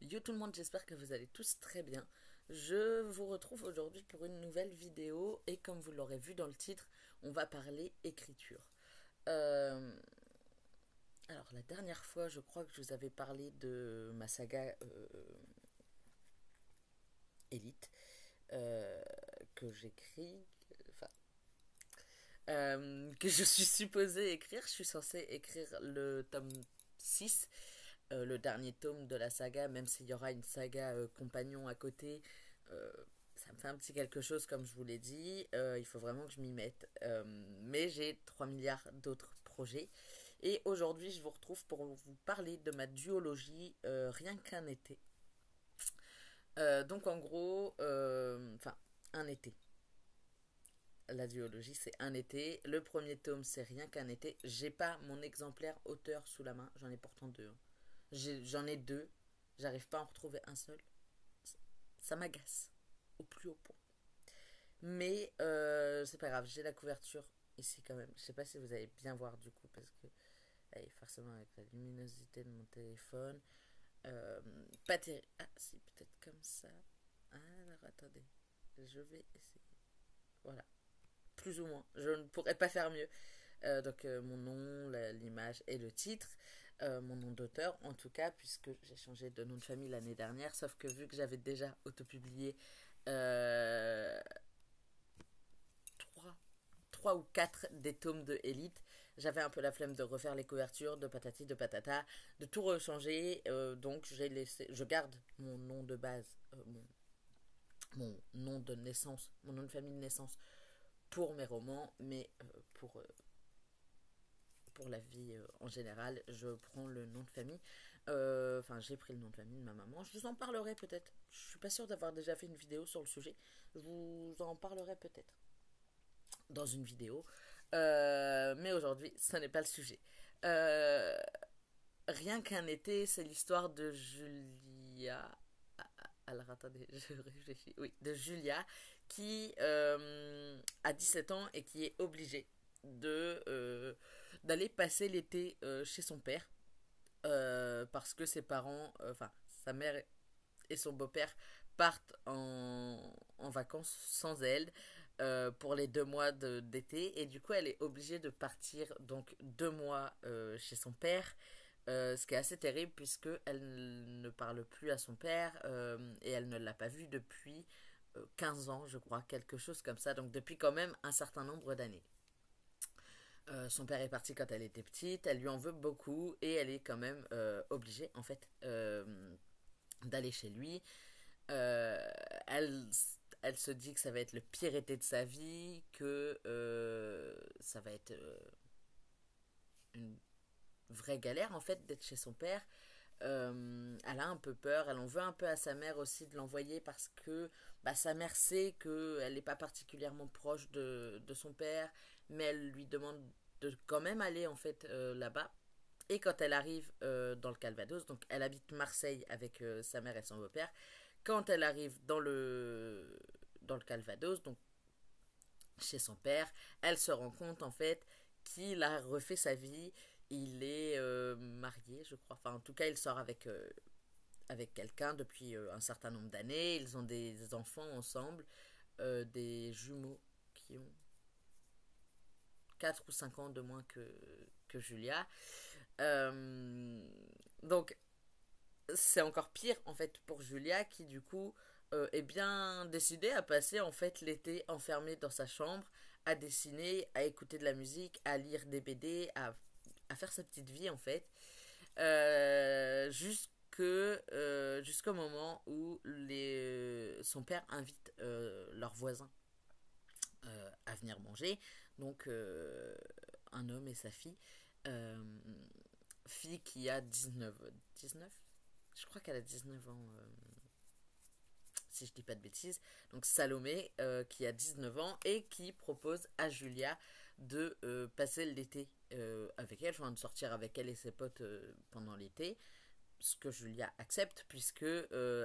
Yo tout le monde, j'espère que vous allez tous très bien. Je vous retrouve aujourd'hui pour une nouvelle vidéo et comme vous l'aurez vu dans le titre, on va parler écriture. Euh, alors la dernière fois, je crois que je vous avais parlé de ma saga Elite euh, que j'écris, enfin que je suis supposée écrire. Je suis censée écrire le tome 6, le dernier tome de la saga, même s'il y aura une saga compagnon à côté. euh, Ça me fait un petit quelque chose, comme je vous l'ai dit. Il faut vraiment que je m'y mette. Mais j'ai 3 milliards d'autres projets. Et aujourd'hui, je vous retrouve pour vous parler de ma duologie Rien qu'un été. Donc en gros, enfin, un été. La duologie, c'est un été. Le premier tome, c'est Rien qu'un été. J'ai pas mon exemplaire auteur sous la main. J'en ai pourtant deux, hein. J'en ai deux. J'arrive pas à en retrouver un seul. Ça m'agace. Au plus haut point. Mais c'est pas grave. J'ai la couverture ici quand même. Je sais pas si vous allez bien voir du coup. Parce que, allez, forcément, avec la luminosité de mon téléphone. Pas terrible. Ah, si, peut-être comme ça. Alors, attendez. Je vais essayer. Voilà. Plus ou moins. Je ne pourrais pas faire mieux. Donc mon nom, l'image et le titre, mon nom d'auteur en tout cas, puisque j'ai changé de nom de famille l'année dernière, sauf que vu que j'avais déjà autopublié euh, 3, 3 ou 4 des tomes de Elite, j'avais un peu la flemme de refaire les couvertures, de patati, de patata, de tout rechanger, donc je garde mon nom de base, mon nom de naissance, mon nom de famille de naissance pour mes romans, mais pour la vie en général, je prends le nom de famille. Enfin, j'ai pris le nom de famille de ma maman. Je vous en parlerai peut-être. Je suis pas sûre d'avoir déjà fait une vidéo sur le sujet. Je vous en parlerai peut-être dans une vidéo. Mais aujourd'hui, ce n'est pas le sujet. Euh, Rien qu'un été, c'est l'histoire de Julia. Alors attendez, je réfléchis. Oui, de Julia qui a 17 ans et qui est obligée d'aller passer l'été chez son père parce que ses parents, enfin sa mère et son beau-père partent en vacances sans elle pour les 2 mois d'été et du coup elle est obligée de partir donc 2 mois chez son père, ce qui est assez terrible puisque elle ne parle plus à son père et elle ne l'a pas vu depuis 15 ans je crois, quelque chose comme ça, donc depuis quand même un certain nombre d'années. Son père est parti quand elle était petite, elle lui en veut beaucoup et elle est quand même obligée en fait d'aller chez lui. Euh, elle, Elle se dit que ça va être le pire été de sa vie, que ça va être une vraie galère en fait d'être chez son père. Elle a un peu peur, elle en veut un peu à sa mère aussi de l'envoyer parce que bah, sa mère sait qu'elle n'est pas particulièrement proche de son père, mais elle lui demande de quand même aller en fait là-bas. Et quand elle arrive dans le Calvados, donc elle habite Marseille avec sa mère et son beau-père, quand elle arrive dans le Calvados, donc chez son père, elle se rend compte en fait qu'il a refait sa vie. Il est marié, je crois. Enfin, en tout cas, il sort avec quelqu'un depuis un certain nombre d'années. Ils ont des enfants ensemble, des jumeaux qui ont 4 ou 5 ans de moins que Julia. Euh, donc, c'est encore pire en fait pour Julia qui du coup est bien décidée à passer en fait l'été enfermée dans sa chambre, à dessiner, à écouter de la musique, à lire des BD, à faire sa petite vie en fait, jusqu'au moment où son père invite leurs voisins à venir manger, donc un homme et sa fille, euh, fille qui a 19 je crois qu'elle a 19 ans, si je dis pas de bêtises. Donc Salomé, qui a 19 ans et qui propose à Julia de passer l'été avec elle, enfin de sortir avec elle et ses potes pendant l'été. Ce que Julia accepte, puisque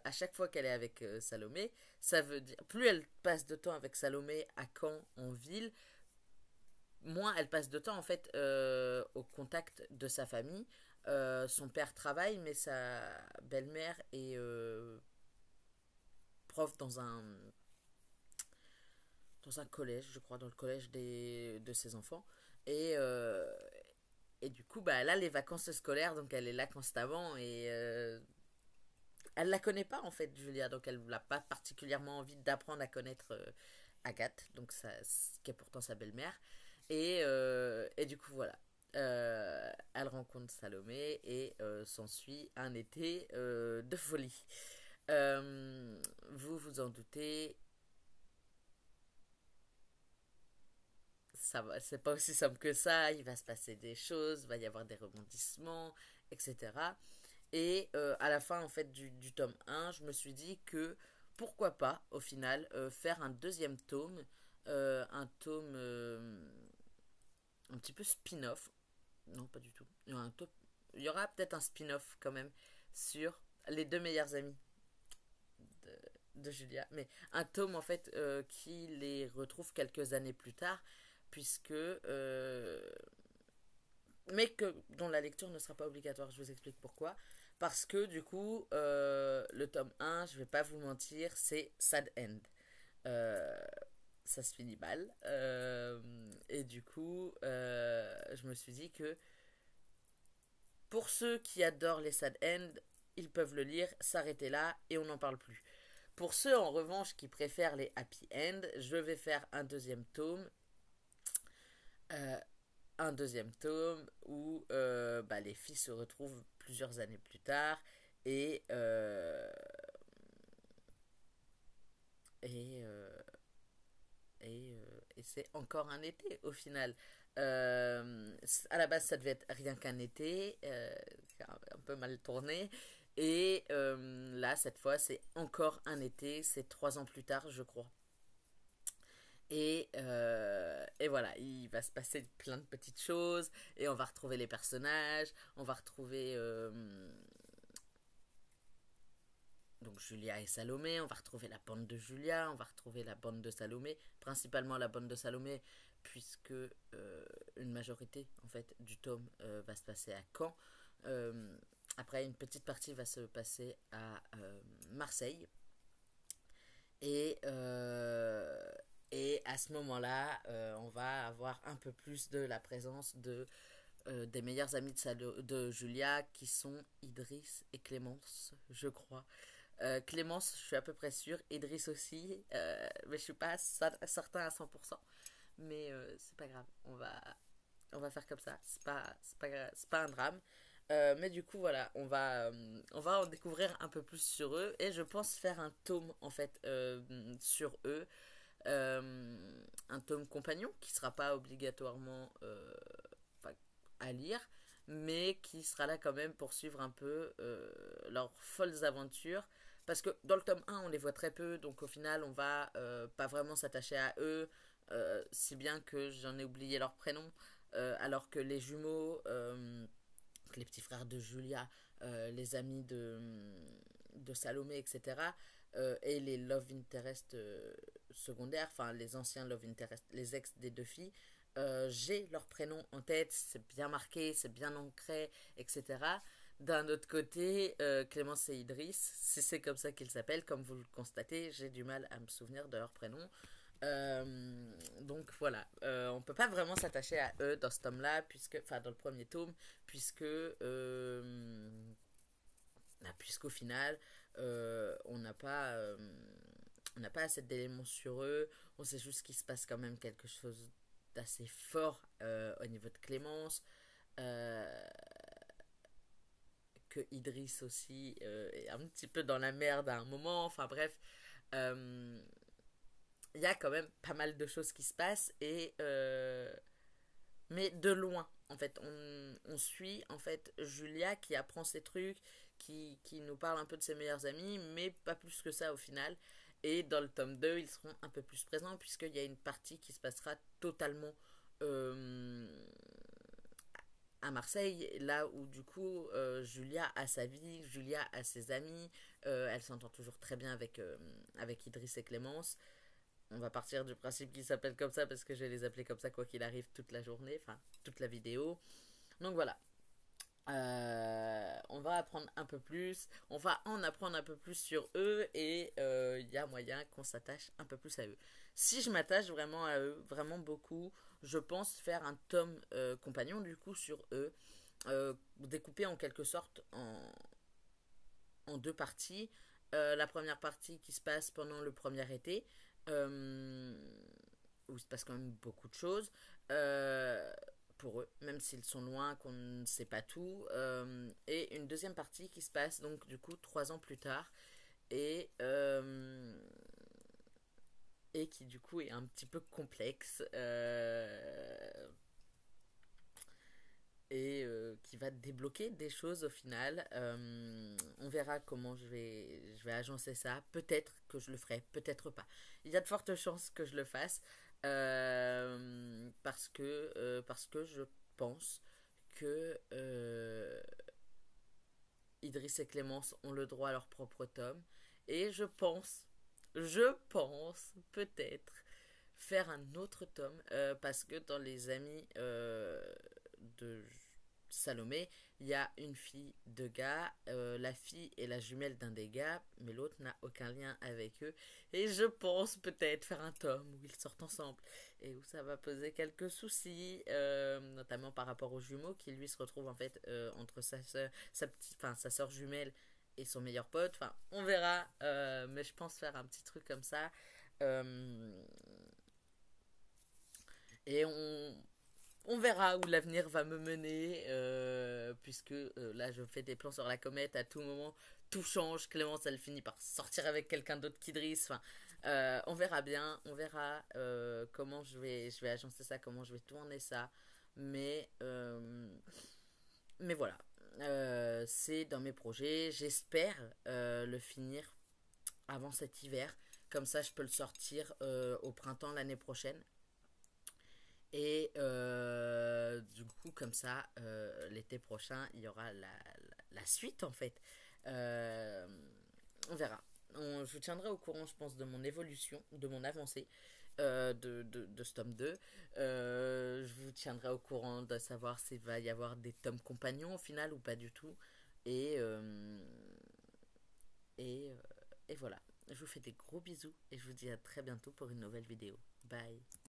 à chaque fois qu'elle est avec Salomé, ça veut dire plus elle passe de temps avec Salomé à Caen en ville, moins elle passe de temps en fait au contact de sa famille, Son père travaille, mais sa belle-mère est prof dans un collège, je crois, dans le collège de ses enfants. Et, euh, et du coup, bah, elle a les vacances scolaires, donc elle est là constamment. Et elle la connaît pas, en fait, Julia. Donc elle n'a pas particulièrement envie d'apprendre à connaître Agathe, donc ça, qui est pourtant sa belle-mère. Et du coup, voilà. Elle rencontre Salomé et s'ensuit un été de folie. Vous vous en doutez, ça va, c'est pas aussi simple que ça. Il va se passer des choses, il va y avoir des rebondissements, etc. Et à la fin en fait du tome 1, je me suis dit que pourquoi pas au final faire un deuxième tome, un tome un petit peu spin-off. Non, pas du tout. Il y aura peut-être un spin-off quand même sur les deux meilleurs amis de Julia, mais un tome en fait qui les retrouve quelques années plus tard, puisque mais que dont la lecture ne sera pas obligatoire. Je vous explique pourquoi. Parce que du coup, le tome 1, je vais pas vous mentir, c'est sad end. Euh, Ça se finit mal. Et du coup, je me suis dit que pour ceux qui adorent les sad ends, ils peuvent le lire, s'arrêter là et on n'en parle plus. Pour ceux en revanche qui préfèrent les happy end, je vais faire euh, un deuxième tome où bah, les filles se retrouvent plusieurs années plus tard et euh, et, euh, et c'est encore un été au final. À la base, ça devait être rien qu'un été, un peu mal tourné. Et là, cette fois, c'est encore un été, c'est 3 ans plus tard, je crois. Et voilà, il va se passer plein de petites choses, et on va retrouver les personnages, on va retrouver donc Julia et Salomé, on va retrouver la bande de Julia, on va retrouver la bande de Salomé, principalement la bande de Salomé, puisque une majorité en fait du tome va se passer à Caen. Euh, Après, une petite partie va se passer à Marseille. Et, euh, et à ce moment-là, on va avoir un peu plus de la présence des meilleurs amis de Julia, qui sont Idriss et Clémence, je crois. Clémence, je suis à peu près sûre. Idriss aussi, mais je suis pas certain à 100%. Mais c'est pas grave, on va faire comme ça. C'est pas un drame. Mais du coup, voilà, on va en découvrir un peu plus sur eux. Et je pense faire un tome, en fait, sur eux. Un tome compagnon qui sera pas obligatoirement à lire, mais qui sera là quand même pour suivre un peu leurs folles aventures. Parce que dans le tome 1, on les voit très peu, donc au final, on va pas vraiment s'attacher à eux, si bien que j'en ai oublié leur prénom. Alors que les jumeaux, les petits frères de Julia, les amis de Salomé, etc., et les love interest secondaires, enfin les anciens love interest, les ex des deux filles, j'ai leur prénom en tête, c'est bien marqué, c'est bien ancré, etc. D'un autre côté, Clémence et Idriss, si c'est comme ça qu'ils s'appellent, comme vous le constatez, j'ai du mal à me souvenir de leur prénom. Donc voilà, on peut pas vraiment s'attacher à eux dans ce tome-là, puisque, enfin dans le premier tome, puisque puisqu'au final, on n'a pas assez d'éléments sur eux. On sait juste qu'il se passe quand même quelque chose d'assez fort au niveau de Clémence. Euh, que Idriss aussi est un petit peu dans la merde à un moment. Enfin bref, euh, il y a quand même pas mal de choses qui se passent mais de loin en fait on suit en fait Julia qui apprend ces trucs, qui nous parle un peu de ses meilleurs amis, mais pas plus que ça au final. Et dans le tome 2 ils seront un peu plus présents, puisqu'il y a une partie qui se passera totalement euh, à Marseille, là où du coup Julia a sa vie, Julia a ses amis, elle s'entend toujours très bien avec Idriss et Clémence. On va partir du principe qu'ils s'appellent comme ça, parce que je vais les appeler comme ça quoi qu'il arrive toute la journée, enfin toute la vidéo. Donc voilà. On va apprendre un peu plus, on va en apprendre un peu plus sur eux et il y a moyen qu'on s'attache un peu plus à eux. Si je m'attache vraiment à eux, vraiment beaucoup, je pense faire un tome compagnon du coup sur eux, découpé en quelque sorte en deux parties. La première partie qui se passe pendant le premier été, euh, où il se passe quand même beaucoup de choses. Pour eux, même s'ils sont loin, qu'on ne sait pas tout. Et une deuxième partie qui se passe donc du coup 3 ans plus tard et qui du coup est un petit peu complexe et qui va débloquer des choses au final. On verra comment je vais agencer ça. Peut-être que je le ferai, peut-être pas. Il y a de fortes chances que je le fasse parce que je pense que Idriss et Clémence ont le droit à leur propre tome. Et je pense peut-être faire un autre tome parce que dans les amis de Salomé, il y a une fille, deux gars. La fille est la jumelle d'un des gars, mais l'autre n'a aucun lien avec eux. Et je pense peut-être faire un tome où ils sortent ensemble et où ça va poser quelques soucis, notamment par rapport aux jumeaux qui lui se retrouvent en fait entre sa soeur jumelle et son meilleur pote. Enfin, on verra, mais je pense faire un petit truc comme ça. Euh, et on verra où l'avenir va me mener, puisque là je fais des plans sur la comète, à tout moment tout change, Clémence elle finit par sortir avec quelqu'un d'autre qu'Idriss, enfin, on verra bien, on verra comment je vais agencer ça, comment je vais tourner ça, mais, euh, mais voilà, c'est dans mes projets, j'espère le finir avant cet hiver, comme ça je peux le sortir au printemps l'année prochaine. Et du coup, comme ça, l'été prochain, il y aura la suite en fait. Euh, on verra. Je vous tiendrai au courant, je pense, de mon évolution, de mon avancée de ce tome 2. Je vous tiendrai au courant de savoir s'il va y avoir des tomes compagnons au final ou pas du tout. Et, euh, et, euh, et voilà. Je vous fais des gros bisous et je vous dis à très bientôt pour une nouvelle vidéo. Bye.